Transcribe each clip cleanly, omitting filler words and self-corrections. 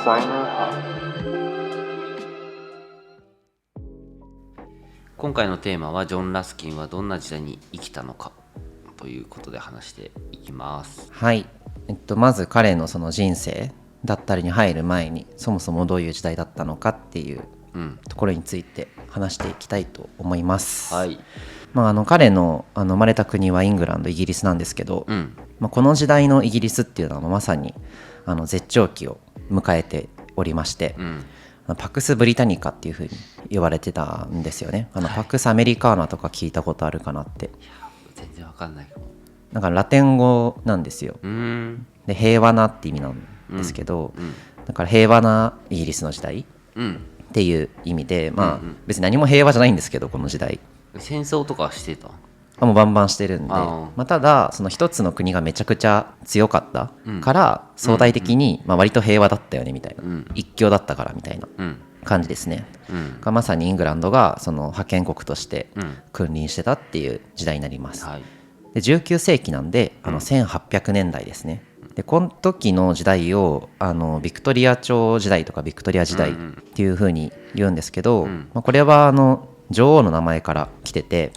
Designer Hub。 今回のテーマはジョン・ラスキンはどんな時代に生きたのかということで話していきます。はい、まず彼のその人生だったりに入る前にそもそもどういう時代だったのかっていうところについて話していきたいと思います。はい。彼の生まれた国はイングランド、イギリスなんですけど、この時代のイギリスっていうのはまさに絶頂期を迎えておりまして、パクス・ブリタニカっていう風に言われてたんですよね。パクス・アメリカーナとか聞いたことあるかなって。全然わかんないかも。なんかラテン語なんですよ。で平和なって意味なんですけど、だから平和なイギリスの時代っていう意味で、別に何も平和じゃないんですけど、この時代戦争とかしてた？もうバンバンしてるんで、ただその一つの国がめちゃくちゃ強かったから、相対的に割と平和だったよねみたいな、一強だったからみたいな感じですね。がまさにイングランドがその覇権国として君臨してたっていう時代になります。で19世紀なんで1800年代ですね。でこの時の時代をビクトリア朝時代とかビクトリア時代っていう風に言うんですけど、これは女王の名前から来てて、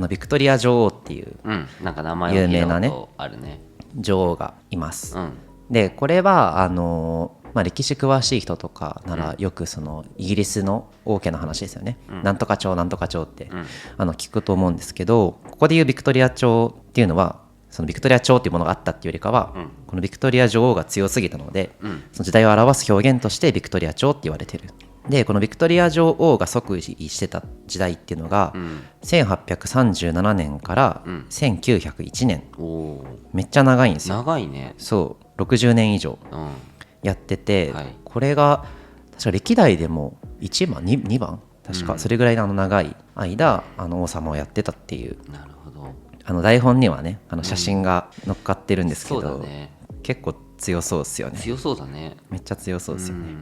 ビクトリア女王っていうなんか名前有名なね女王がいます。でこれは歴史詳しい人とかならよくそのイギリスの王家の話ですよね、なんとか朝なんとか朝って聞くと思うんですけど、ここでいうビクトリア朝っていうのはそのビクトリア朝っていうものがあったっていうよりかは、このビクトリア女王が強すぎたので、その時代を表す表現としてビクトリア朝って言われてる。でこのビクトリア女王が即位してた時代っていうのが、1837年から1901年、めっちゃ長いんですよ。長いね。そう60年以上やってて、これが確か歴代でも1番 2番確かそれぐらいの長い間王様をやってたっていう。なるほど。台本にはね写真が載っかってるんですけど、そうだね、結構強そうですよね。強そうだね。めっちゃ強そうですよね。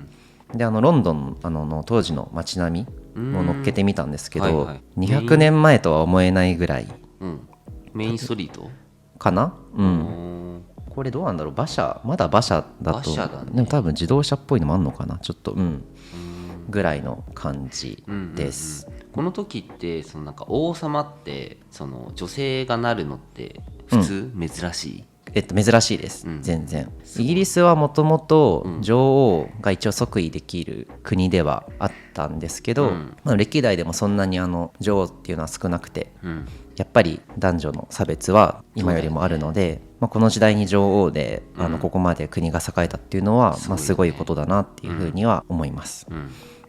でロンドンの当時の街並みを乗っけてみたんですけど、200年前とは思えないぐらい、メインストリートかな。これどうなんだろう、まだ馬車だと、でも多分自動車っぽいのもあんのかな、ちょっとぐらいの感じです。この時ってそのなんか王様ってその女性がなるのって普通、珍しい？珍しいです、全然。イギリスはもともと女王が一応即位できる国ではあったんですけど、歴代でもそんなに女王っていうのは少なくて、やっぱり男女の差別は今よりもあるので、この時代に女王でここまで国が栄えたっていうのは、すごいことだなっていうふうには思います。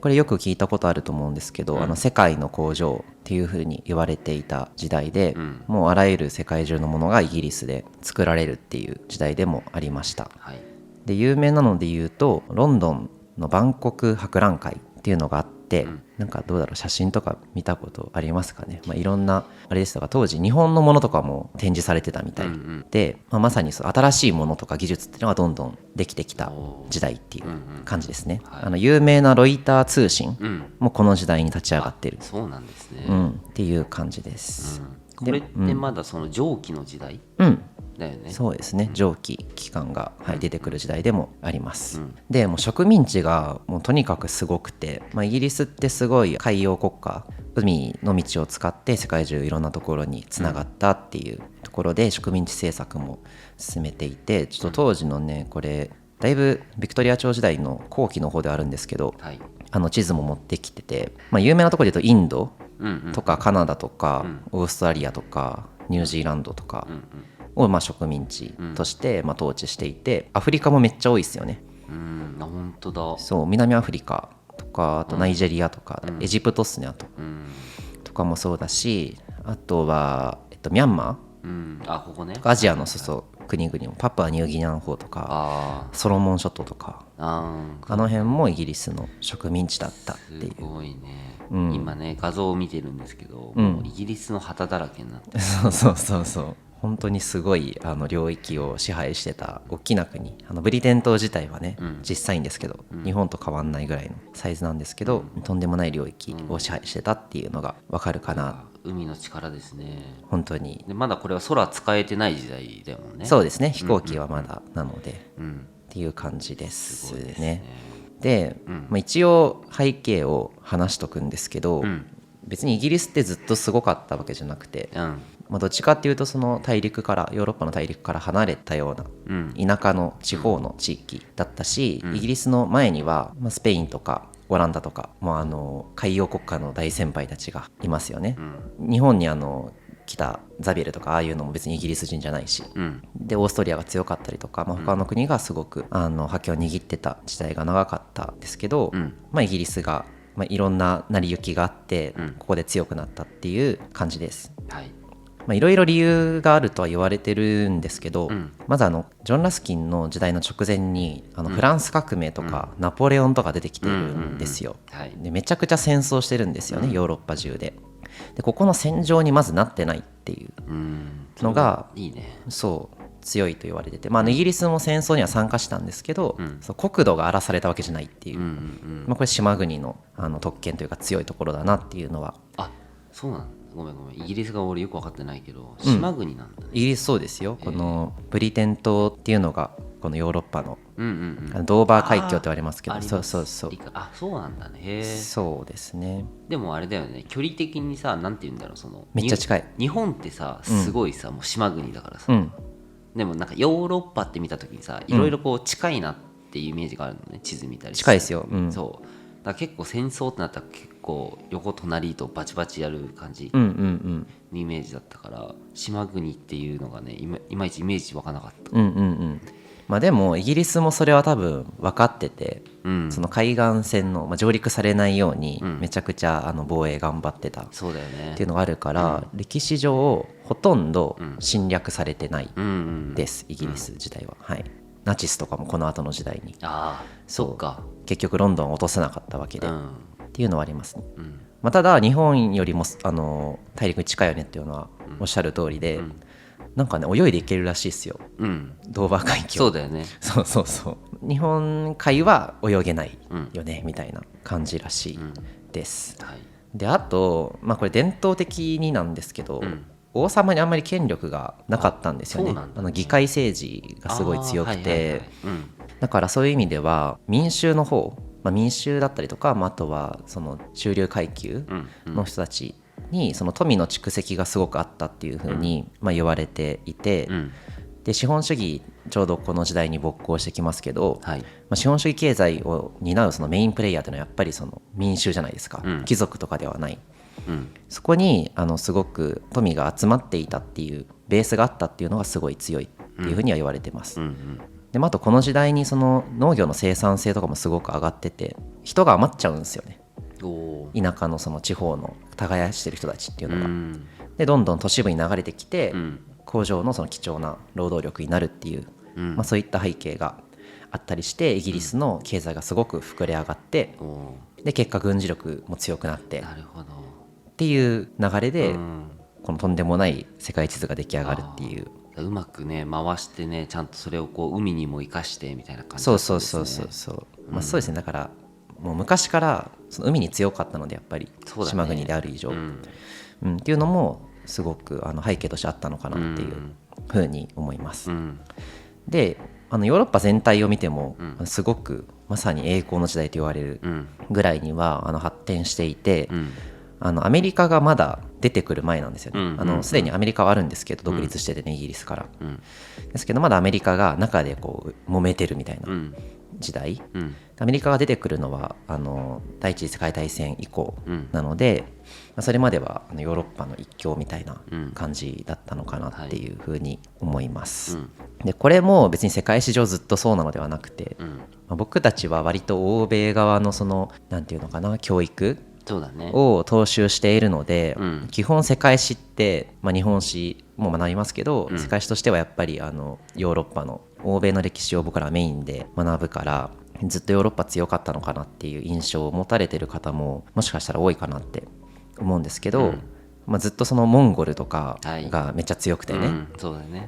これよく聞いたことあると思うんですけど、世界の工場っていう風に言われていた時代で、もうあらゆる世界中のものがイギリスで作られるっていう時代でもありました。で有名なので言うとロンドンの万国博覧会っていうのがあって、なんかどうだろう、写真とか見たことありますかね。いろんなあれですとか、当時日本のものとかも展示されてたみたいで、まさにそう新しいものとか技術っていうのがどんどんできてきた時代っていう感じですね。有名なロイター通信もこの時代に立ち上がってる、そうなんですね、っていう感じです。これってまだその蒸気の時代だよね。そうですね、蒸気機関が、出てくる時代でもあります。でもう植民地がもうとにかくすごくて、イギリスってすごい海洋国家、海の道を使って世界中いろんなところにつながったっていうところで植民地政策も進めていて、ちょっと当時のね、これだいぶビクトリア朝時代の後期の方ではあるんですけど、地図も持ってきてて、有名なところで言うとインドとかカナダとかオーストラリアとかニュージーランドとかを植民地として統治していて、アフリカもめっちゃ多いですよね。本当だ。そう、南アフリカとか、あとナイジェリアとか、エジプトっすね、あと、とかもそうだし、あとは、ミャンマー、ここね、アジアの国々もパプアニューギニアの方とかソロモン諸島とか、あの辺もイギリスの植民地だったっていう。すごいね。今ね画像を見てるんですけど、もうイギリスの旗だらけになってる。そう本当にすごい領域を支配してた大きな国。ブリテン島自体はね、小さいんですけど、日本と変わんないぐらいのサイズなんですけど、とんでもない領域を支配してたっていうのがわかるかな。海の力ですね、本当に。でまだこれは空使えてない時代だもんね。そうですね、飛行機はまだなので、ってっていう感じですすごいですねね。で、一応背景を話しとくんですけど、別にイギリスってずっとすごかったわけじゃなくて、どっちかっていうとその大陸からヨーロッパの大陸から離れたような田舎の地方の地域だったし、イギリスの前にはスペインとかオランダとかもう海洋国家の大先輩たちがいますよね。日本に来たザビエルとかああいうのも別にイギリス人じゃないし、でオーストリアが強かったりとか、他の国がすごく覇権を握ってた時代が長かったんですけど、イギリスが、いろんな成り行きがあって、ここで強くなったっていう感じです。いろいろ理由があるとは言われてるんですけど、まずジョン・ラスキンの時代の直前にフランス革命とか、ナポレオンとか出てきてるんですよ。でめちゃくちゃ戦争してるんですよね、ヨーロッパ中で。でここの戦場にまずなってないっていうのがいいね。そう強いと言われてて、イギリスも戦争には参加したんですけど、そう国土が荒らされたわけじゃないっていう、これ島国の特権というか強いところだなっていうのは。あ、そうなんだ。ごめんイギリスが俺よく分かってないけど島国なんだね。イギリスそうですよ。このブリテン島っていうのがこのヨーロッパのドーバー海峡って言われますけど、そうそうそう。あ、そうなんだね。へえ。そうですね。でもあれだよね、距離的にさ、なんて言うんだろう、めっちゃ近い。日本ってさ、すごいさ、もう島国だからさ、でもなんかヨーロッパって見た時にさ、いろいろこう近いなっていうイメージがあるのね、地図見たりして。近いですよ。そうだから結構戦争ってなったら結構横隣とバチバチやる感じのイメージだったから、島国っていうのがね、いまいちイメージ湧かなかった。でもイギリスもそれは多分分かってて、その海岸線の、上陸されないようにめちゃくちゃ防衛頑張ってたっていうのがあるから、歴史上ほとんど侵略されてないです、イギリス自体は。ナチスとかもこの後の時代にそうか、結局ロンドンを落とせなかったわけで、っていうのはありますね。ただ日本よりも大陸に近いよねっていうのはおっしゃる通りで、なんかね泳いでいけるらしいですよ、ドーバー海峡。そうだよね。そう日本海は泳げないよね、みたいな感じらしいです。であと、これ伝統的になんですけど、王様にあんまり権力がなかったんですよね。議会政治がすごい強くて、だからそういう意味では民衆の方、民衆だったりとか、あとはその中流階級の人たちにその富の蓄積がすごくあったっていうふうに言われていて、で資本主義ちょうどこの時代に勃興してきますけど、資本主義経済を担うそのメインプレイヤーというのはやっぱりその民衆じゃないですか、貴族とかではない。そこにすごく富が集まっていたっていうベースがあったっていうのがすごい強いっていうふうには言われてます。であとこの時代にその農業の生産性とかもすごく上がってて、人が余っちゃうんですよね、田舎のその地方の耕してる人たちっていうのが。でどんどん都市部に流れてきて、工場のその貴重な労働力になるっていう、そういった背景があったりして、イギリスの経済がすごく膨れ上がって、で結果軍事力も強くなってっていう流れで、このとんでもない世界地図が出来上がるっていう。うまくね回してね、ちゃんとそれをこう海にも生かしてみたいな感じそうそうですね。だからもう昔からその海に強かったので、やっぱり島国である以上、っていうのもすごく背景としてあったのかなっていうふうに思います。でヨーロッパ全体を見ても、すごくまさに栄光の時代と言われるぐらいには発展していて、アメリカがまだ出てくる前なんですよね。すでにアメリカはあるんですけど、独立しててね、イギリスから、ですけどまだアメリカが中でこう揉めてるみたいな時代、アメリカが出てくるのは第一次世界大戦以降なので、それまではヨーロッパの一強みたいな感じだったのかなっていうふうに思います。でこれも別に世界史上ずっとそうなのではなくて、僕たちは割と欧米側のそのなんていうのかな、教育を踏襲しているので、基本世界史って、日本史も学びますけど、世界史としてはやっぱりヨーロッパの欧米の歴史を僕らはメインで学ぶから、ずっとヨーロッパ強かったのかなっていう印象を持たれてる方ももしかしたら多いかなって思うんですけど、ずっとそのモンゴルとかがめっちゃ強くてね、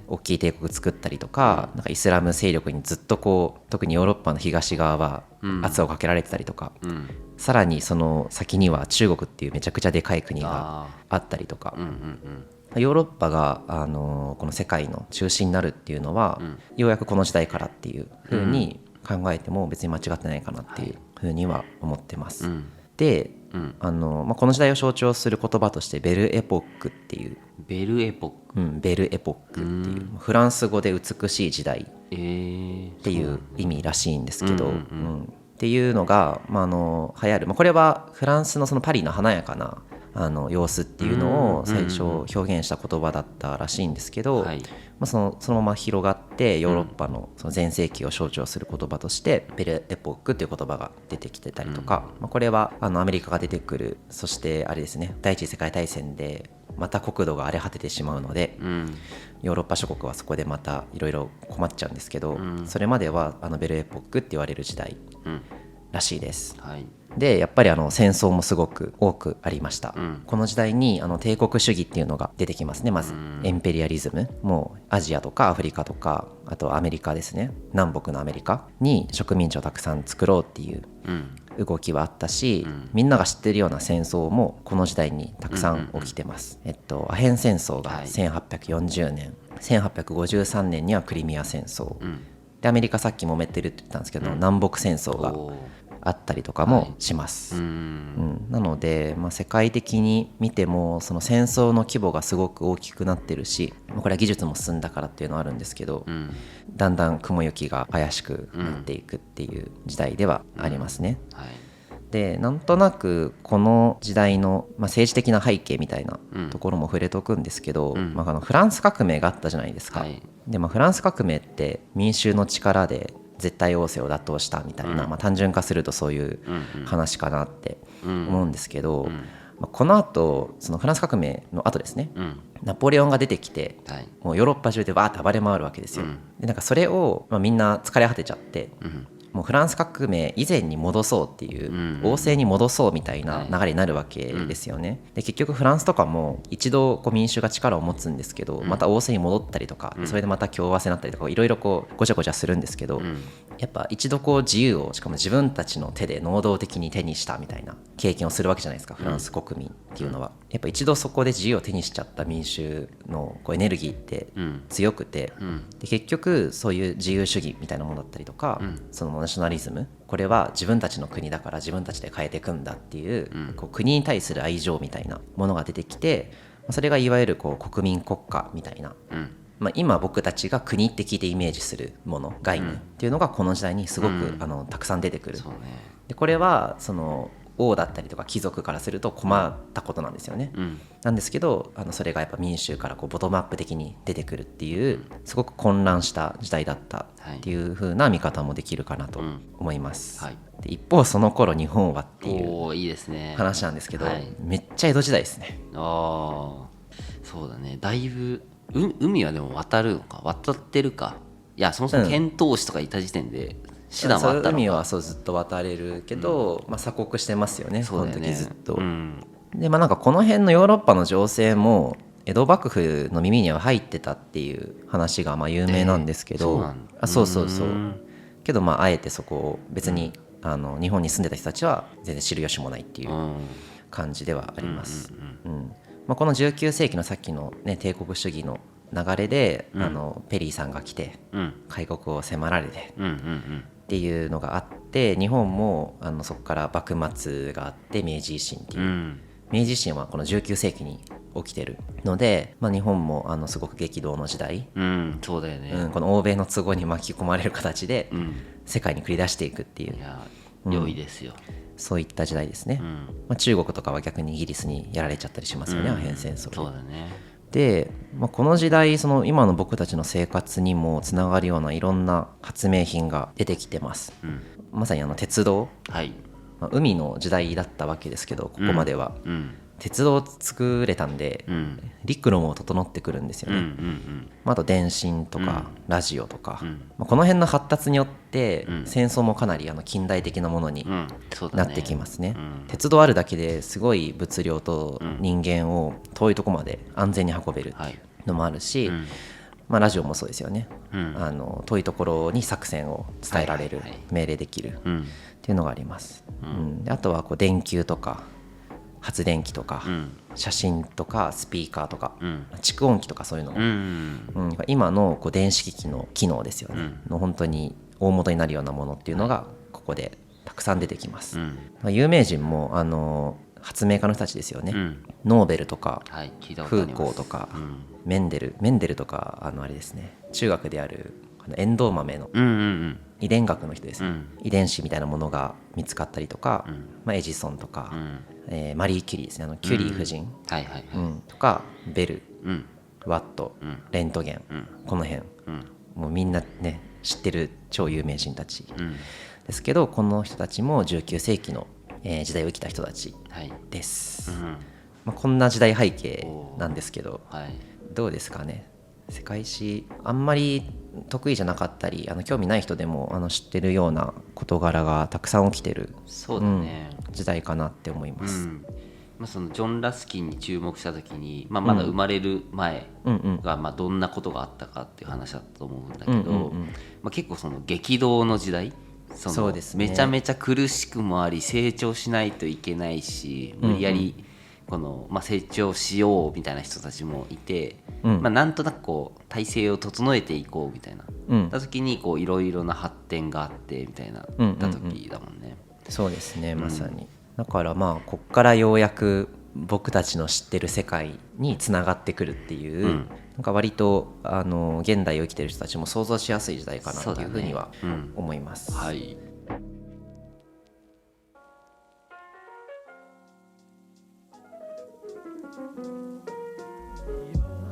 大きい帝国作ったりとか、なんかイスラム勢力にずっとこう、特にヨーロッパの東側は圧をかけられてたりとか、さらにその先には中国っていうめちゃくちゃでかい国があったりとか、ヨーロッパがこの世界の中心になるっていうのは、ようやくこの時代からっていう風に考えても別に間違ってないかなっていうふうには思ってます、うん、で、この時代を象徴する言葉としてベルエポックっていう、ベルエポック、ベルエポックっていうフランス語で美しい時代っていう意味らしいんですけど、っていうのが、流行る、これはフランスのそのパリの華やかな様子っていうのを最初表現した言葉だったらしいんですけど、そのまま広がってヨーロッパのその全盛期を象徴する言葉としてベルエポックっていう言葉が出てきてたりとか、これはアメリカが出てくる、そしてあれですね、第一次世界大戦でまた国土が荒れ果ててしまうので、ヨーロッパ諸国はそこでまたいろいろ困っちゃうんですけど、それまではベルエポックって言われる時代らしいです、でやっぱり戦争もすごく多くありました、この時代に帝国主義っていうのが出てきますね。まずエンペリアリズム、もうアジアとかアフリカとか、あとアメリカですね、南北のアメリカに植民地をたくさん作ろうっていう動きはあったし、みんなが知ってるような戦争もこの時代にたくさん起きてます、アヘン戦争が1840年、1853年にはクリミア戦争、でアメリカさっきもめてるって言ったんですけど、南北戦争があったりとかもします、なので、世界的に見てもその戦争の規模がすごく大きくなってるし、これは技術も進んだからっていうのはあるんですけど、だんだん雲行きが怪しくなっていくっていう時代ではありますね、でなんとなくこの時代の、政治的な背景みたいなところも触れとくんですけど、フランス革命があったじゃないですか、でフランス革命って民衆の力で絶対王政を打倒したみたいな、単純化するとそういう話かなって思うんですけど、この後そのフランス革命の後ですね、ナポレオンが出てきて、もうヨーロッパ中でバーッと暴れ回るわけですよ、でなんかそれを、みんな疲れ果てちゃって、もうフランス革命以前に戻そうっていう、王政に戻そうみたいな流れになるわけですよね、で結局フランスとかも一度こう民衆が力を持つんですけど、また王政に戻ったりとか、それでまた共和制になったりとかいろいろこうごちゃごちゃするんですけど、やっぱ一度こう自由をしかも自分たちの手で能動的に手にしたみたいな経験をするわけじゃないですか、フランス国民っていうのは。やっぱ一度そこで自由を手にしちゃった民衆のこうエネルギーって強くて、で結局そういう自由主義みたいなものだったりとか、そのナショナリズム、これは自分たちの国だから自分たちで変えていくんだっていう、こう国に対する愛情みたいなものが出てきて、それがいわゆるこう国民国家みたいな、今僕たちが国って聞いてイメージするもの、概念っていうのがこの時代にすごく、たくさん出てくる、でこれはその王だったりとか貴族からすると困ったことなんですよね、なんですけどそれがやっぱ民衆からこうボトムアップ的に出てくるっていうすごく混乱した時代だったっていう風な見方もできるかなと思います、で一方その頃日本はっていう話なんですけど、めっちゃ江戸時代ですね。そうだね、だいぶ海はでも渡るのか、渡ってるか、いやそもそも遣唐使とかいた時点で手段はあったのか、海はそうずっと渡れるけど、鎖国してますよね、この時ずっと、でなんかこの辺のヨーロッパの情勢も江戸幕府の耳には入ってたっていう話が有名なんですけど、そうけどあえてそこを別に日本に住んでた人たちは全然知る由もないっていう感じではあります。この19世紀のさっきの、帝国主義の流れで、ペリーさんが来て、開国を迫られて、っていうのがあって、日本もそこから幕末があって明治維新っていう、明治維新はこの19世紀に起きてるので、日本もすごく激動の時代、そうだよね、この欧米の都合に巻き込まれる形で世界に繰り出していくっていう、いや良いですよ、そういった時代ですね、中国とかは逆にイギリスにやられちゃったりしますよね、アヘン戦争で。そうだね。で、この時代その今の僕たちの生活にもつながるようないろんな発明品が出てきてます、まさに鉄道、海の時代だったわけですけど、ここまでは、鉄道を作れたんで、陸路も整ってくるんですよね、あと電信とか、ラジオとか、この辺の発達によって戦争もかなり近代的なものになってきますね、鉄道あるだけですごい物量と人間を遠いところまで安全に運べるっていうのもあるし、ラジオもそうですよね、遠いところに作戦を伝えられる、命令できるっていうのがあります、であとはこう電球とか発電機とか、写真とかスピーカーとか、蓄音機とかそういうのも、今のこう電子機器の機能ですよね、の本当に大元になるようなものっていうのがここでたくさん出てきます、うん有名人も発明家の人たちですよね、うん、ノーベルとか、はい、聞いたことフーあります。コーとか、うんメンデルとかあれですね、中学であるエンドウ豆のうんうん遺伝学の人ですね、うん遺伝子みたいなものが見つかったりとか、うんエジソンとか、うんマリー・キュリーですね、キュリー夫人、はいはいはい、とかベル、うんワット、うんレントゲン、うんこの辺うんもうみんなね知ってる超有名人たちうんですけど、この人たちも19世紀の、時代を生きた人たちはいです、うんこんな時代背景なんですけど、はいどうですかね、世界史あんまり得意じゃなかったり興味ない人でも知ってるような事柄がたくさん起きてる、そうだね、時代かなって思いまうす、んまあ、そのジョン・ラスキンに注目した時に、まあ、まだ生まれる前がまあどんなことがあったかっていう話だったと思うんだけど、まあ、結構その激動の時代、そうですね、めちゃめちゃ苦しくもあり成長しないといけないし、無理やりこの、まあ、成長しようみたいな人たちもいて、まあ、なんとなくこう体制を整えていこうみたいな、た時にいろいろな発展があってみたいなた時だもんね。そうですね、まさに、だからまあこっからようやく僕たちの知ってる世界につながってくるっていう、なんか割と現代を生きてる人たちも想像しやすい時代かなというふうには思います、はい。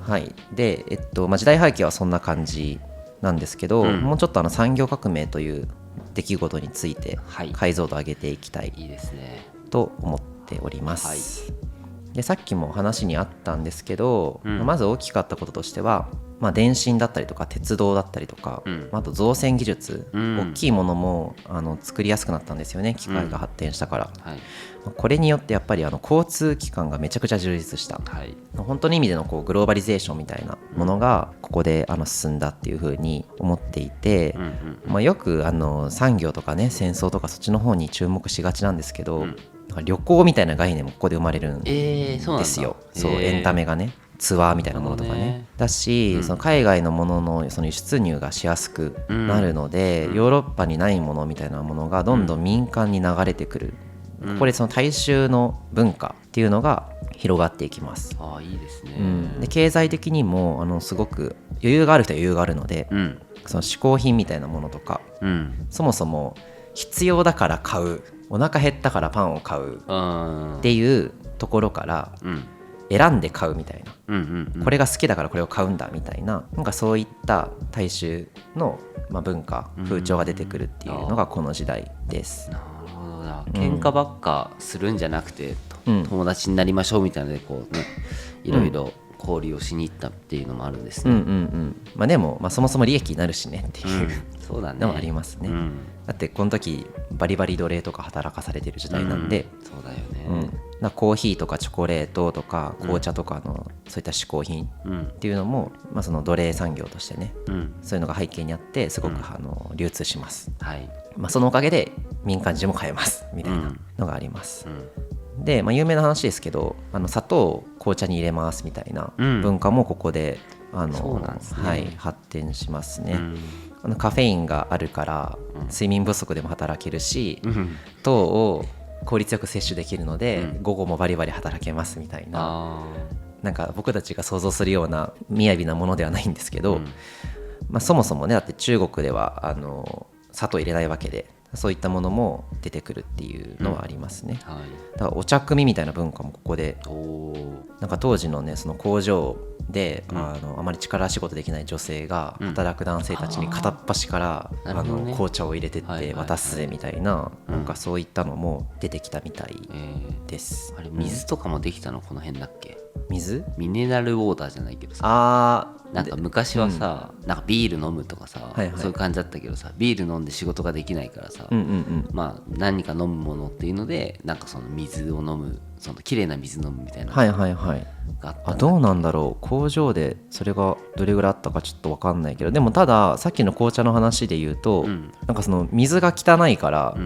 はい、で、まあ、時代背景はそんな感じなんですけど、もうちょっと産業革命という出来事について解像度を上げていきたいと思っております、でさっきも話にあったんですけど、まず大きかったこととしては、まあ、電信だったりとか鉄道だったりとか、あと造船技術、大きいものも作りやすくなったんですよね、機械が発展したから、これによってやっぱり交通機関がめちゃくちゃ充実した、本当の意味でのこうグローバリゼーションみたいなものがここで進んだっていうふうに思っていて、まあ、よく産業とかね戦争とかそっちの方に注目しがちなんですけど、旅行みたいな概念もここで生まれるんですよ、そうエンタメがね、ツアーみたいなものとかね、だし、その海外のもののその輸出入がしやすくなるので、ヨーロッパにないものみたいなものがどんどん民間に流れてくる、ここでその大衆の文化っていうのが広がっていきます。ああ、いいですね、で経済的にもすごく余裕がある人は余裕があるので、その嗜好品みたいなものとか、そもそも必要だから買う、お腹減ったからパンを買うっていうところから選んで買うみたいな、これが好きだからこれを買うんだみたいな、なんかそういった大衆の文化風潮が出てくるっていうのがこの時代です。なるほどな、喧嘩ばっかするんじゃなくて、友達になりましょうみたいなのでこうね、いろいろ交流をしに行ったっていうのもあるんですね。まあ、でも、そもそも利益になるしねっていうそうだね、のもありますね、だってこの時バリバリ奴隷とか働かされてる時代なんで、そうだよね、コーヒーとかチョコレートとか紅茶とかのそういった嗜好品っていうのも、その奴隷産業としてね、そういうのが背景にあってすごく流通します、そのおかげで民間人も買えますみたいなのがあります、で、有名な話ですけど砂糖を紅茶に入れますみたいな文化もここで発展しますね、カフェインがあるから睡眠不足でも働けるし、糖を効率よく摂取できるので、午後もバリバリ働けますみたいな、なんか僕たちが想像するような雅なものではないんですけど、そもそもね、だって中国では砂糖入れないわけで、そういったものも出てくるっていうのはありますね、だからお茶組みたいな文化もここで、なんか当時のねその工場で、あまり力仕事できない女性が働く男性たちに片っ端から紅茶を入れてって渡すぜみたいな、なんかそういったのも出てきたみたいです、あれ水とかもできたのこの辺だっけ？水？ミネラルウォーターじゃないけどさ、なんか昔はさ、なんかビール飲むとかさ、そういう感じだったけどさ、ビール飲んで仕事ができないからさ、何か飲むものっていうので、なんかその水を飲む、その綺麗な水飲むみたいなのがあった。どうなんだろう、工場でそれがどれぐらいあったかちょっと分かんないけど、でもたださっきの紅茶の話で言うと、なんかその水が汚いから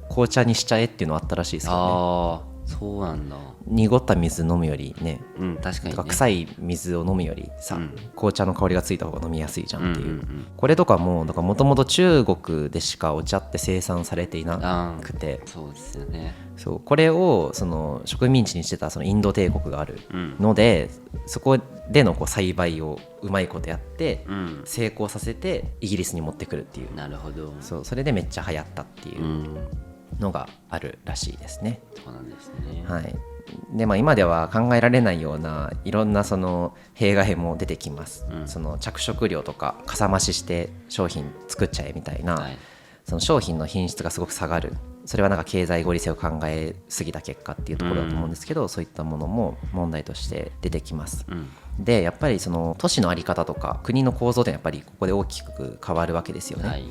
紅茶にしちゃえっていうのあったらしいですよね。そうなんだ。濁った水飲むよりね、確かにね、とか臭い水を飲むよりさ、紅茶の香りがついた方が飲みやすいじゃんっていう、これとかももともと中国でしかお茶って生産されていなくて、そうですよね。そうこれをその植民地にしてたそのインド帝国があるので、そこでのこう栽培をうまいことやって、成功させてイギリスに持ってくるっていう。なるほど。それでめっちゃ流行ったっていうのがあるらしいですね。そうなんですね。はい。で今では考えられないようないろんなその弊害も出てきます、その着色料とかかさ増しして商品作っちゃえみたいな、その商品の品質がすごく下がる。それはなんか経済合理性を考えすぎた結果っていうところだと思うんですけど、そういったものも問題として出てきます、でやっぱりその都市の在り方とか国の構造ってやっぱりここで大きく変わるわけですよね、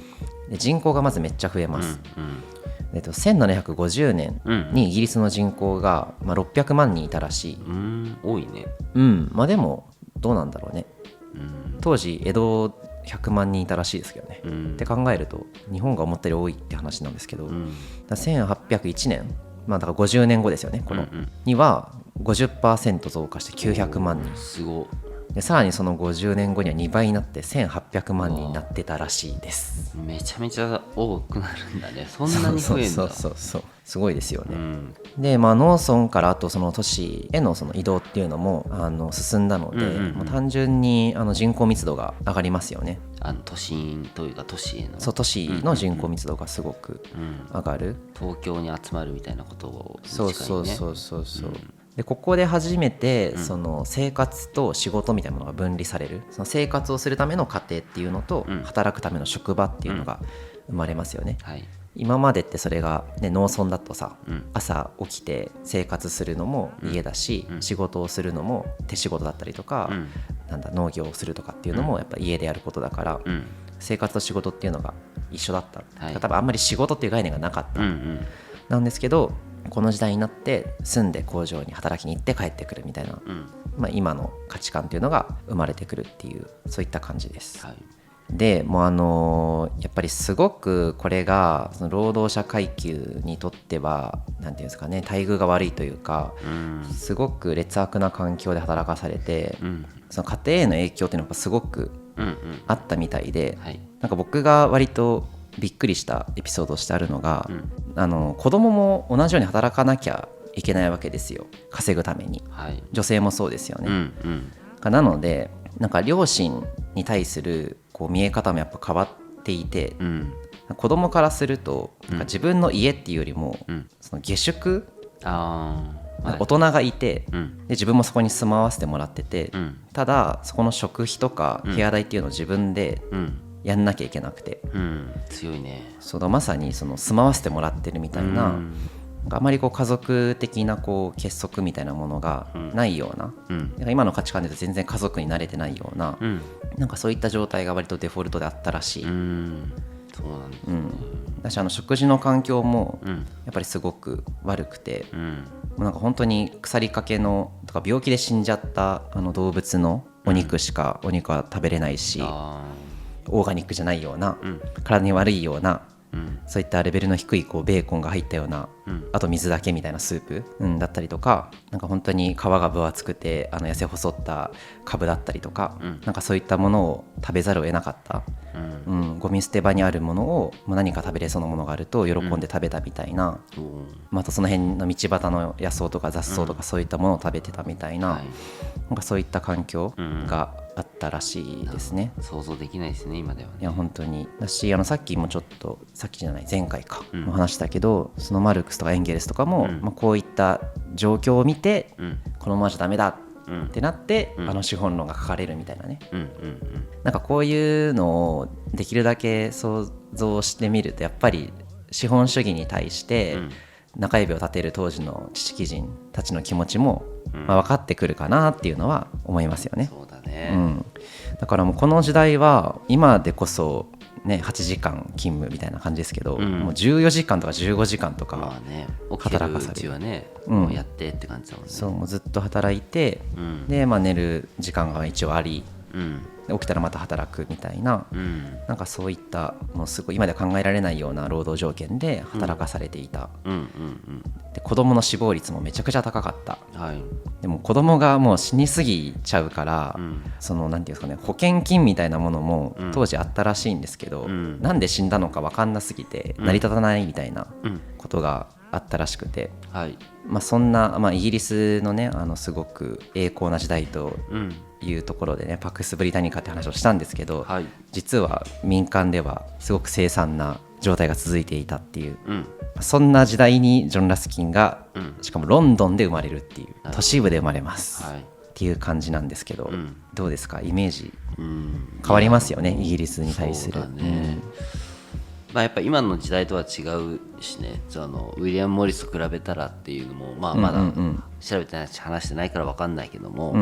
で人口がまずめっちゃ増えます、1750年にイギリスの人口が600万人いたらしい。多いね。でもどうなんだろうね、当時江戸100万人いたらしいですけどね、って考えると日本が思ったより多いって話なんですけど、1801年、だから50年後ですよね、この、には 50% 増加して900万人。すごい。でさらにその50年後には2倍になって1800万人になってたらしいです。めちゃめちゃ多くなるんだね。そんなに増えるんだ。そうすごいですよね、で農村からあとその都市へのその移動っていうのも進んだので、もう単純に人口密度が上がりますよね。都心というか都市への、都市の人口密度がすごく上がる、東京に集まるみたいなことを、そうでここで初めてその生活と仕事みたいなものが分離される。その生活をするための家庭っていうのと、働くための職場っていうのが生まれますよね、今までってそれが、農村だとさ、朝起きて生活するのも家だし、仕事をするのも手仕事だったりとか、農業をするとかっていうのもやっぱ家でやることだから、生活と仕事っていうのが一緒だった、多分あんまり仕事っていう概念がなかった、なんですけど、この時代になって住んで工場に働きに行って帰ってくるみたいな、今の価値観っていうのが生まれてくるっていう、そういった感じです、でもうやっぱりすごくこれがその労働者階級にとってはなんていうんですかね、待遇が悪いというか、すごく劣悪な環境で働かされて、その家庭への影響っていうのがすごくあったみたいで、なんか僕が割とびっくりしたエピソードとしてあるのが、子供も同じように働かなきゃいけないわけですよ、稼ぐために、女性もそうですよね、なのでなんか両親に対するこう見え方もやっぱ変わっていて、子供からするとなんか自分の家っていうよりも、その下宿、大人がいて、で自分もそこに住まわせてもらってて、ただそこの食費とか部屋代っていうのを自分でやんなきゃいけなくて、強いね。まさにその住まわせてもらってるみたいな、あまりこう家族的なこう結束みたいなものがないような、なんか今の価値観で言うと全然家族に慣れてないような、なんかそういった状態が割とデフォルトであったらしい。そうなんですね。だし食事の環境もやっぱりすごく悪くて、もうなんか本当に腐りかけのとか病気で死んじゃった動物のお肉は食べれないし、オーガニックじゃないような、体に悪いような、そういったレベルの低いこうベーコンが入ったような、あと水だけみたいなスープ、だったりとか、なんか本当に皮が分厚くて痩せ細った株だったりとか、なんかそういったものを食べざるを得なかった、ゴミ捨て場にあるものを何か食べれそうなものがあると喜んで食べたみたいな、またその辺の道端の野草とか雑草とかそういったものを食べてたみたいな、なんかそういった環境があったらしいですね。想像できないですね今ではね。いや本当にだし、さっきもちょっと前回かも話したけど、そのマルクスとかエンゲルスとかも、こういった状況を見て、このままじゃダメだってなって、資本論が書かれるみたいなね、なんかこういうのをできるだけ想像してみると、やっぱり資本主義に対して中指を立てる当時の知識人たちの気持ちも、分かってくるかなっていうのは思いますよね。そうだね、だからもうこの時代は今でこそね、8時間勤務みたいな感じですけど、もう14時間とか15時間とか働かされる、起きてるうちはね、もうやってって感じだもんね。そう、もうずっと働いて、で、寝る時間が一応あり、起きたらまた働くみたいな、なんかそういったもうすごい今では考えられないような労働条件で働かされていた、で子供の死亡率もめちゃくちゃ高かった、でも子供がもう死にすぎちゃうから、そのなんていうんですかね、保険金みたいなものも当時あったらしいんですけど、なんで死んだのか分かんなすぎて成り立たないみたいなことがあったらしくて、そんな、イギリスのねすごく栄光な時代というところでね、パクス・ブリタニカって話をしたんですけど、実は民間ではすごく凄惨な状態が続いていたっていう、そんな時代にジョン・ラスキンが、しかもロンドンで生まれるっていう、都市部で生まれます、っていう感じなんですけど、どうですか、イメージ変わりますよね、イギリスに対する。やっぱ今の時代とは違うしね、そのウィリアム・モリスと比べたらっていうのも、まだ調べてないし話してないから分かんないけども、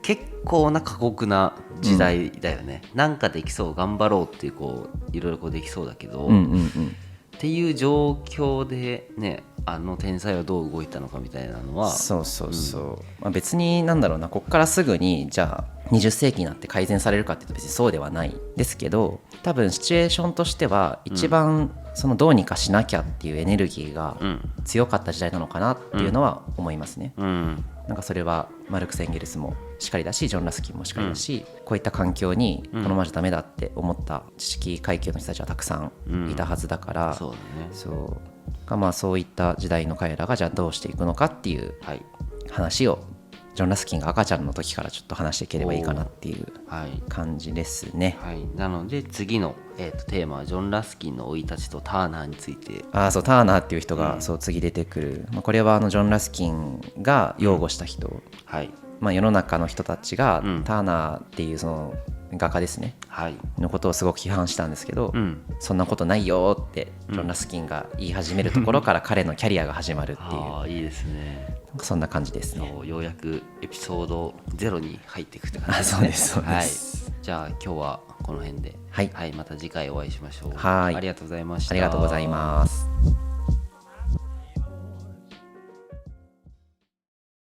結構な過酷な時代だよね、なんかできそう、頑張ろうっていうこういろいろこうできそうだけど、っていう状況でね、あの天才はどう動いたのかみたいなのは、別になんだろうな、ここからすぐにじゃあ20世紀になって改善されるかっていうと別にそうではないですけど、多分シチュエーションとしては一番そのどうにかしなきゃっていうエネルギーが強かった時代なのかなっていうのは思いますね。なんかそれはマルクス・エンゲルスもしっかりだし、ジョン・ラスキンもしっかりだし、こういった環境にこのままじゃダメだって思った知識階級の人たちはたくさんいたはずだから、そういった時代の彼らがじゃあどうしていくのかっていう話をジョン・ラスキンが赤ちゃんの時からちょっと話していければいいかなっていう感じですね。なので次の、テーマはジョン・ラスキンの生い立ちとターナーについて。ターナーっていう人が、次出てくる、これはジョン・ラスキンが擁護した人、世の中の人たちが、ターナーっていうその画家ですね、のことをすごく批判したんですけど、そんなことないよってジョン・ラスキンが言い始めるところから彼のキャリアが始まるっていういいですね。そんな感じですね。ようやくエピソード0に入っていくって感じですね。そうです。じゃあ今日はこの辺で、また次回お会いしましょう。ありがとうございました。ありがとうございます。